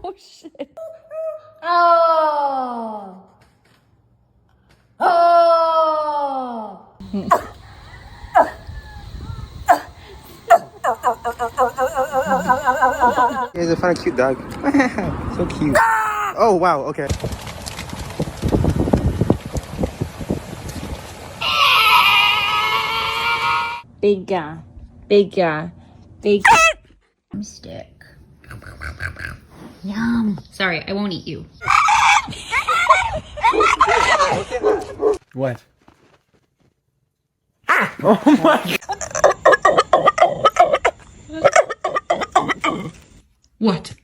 Oh shit. Oh. Oh. He's a funny, cute dog. So cute. Oh, wow, okay. Bigger. Bigger. Bigger. Stick. Yum. Sorry, I won't eat you. What? Oh my God. What?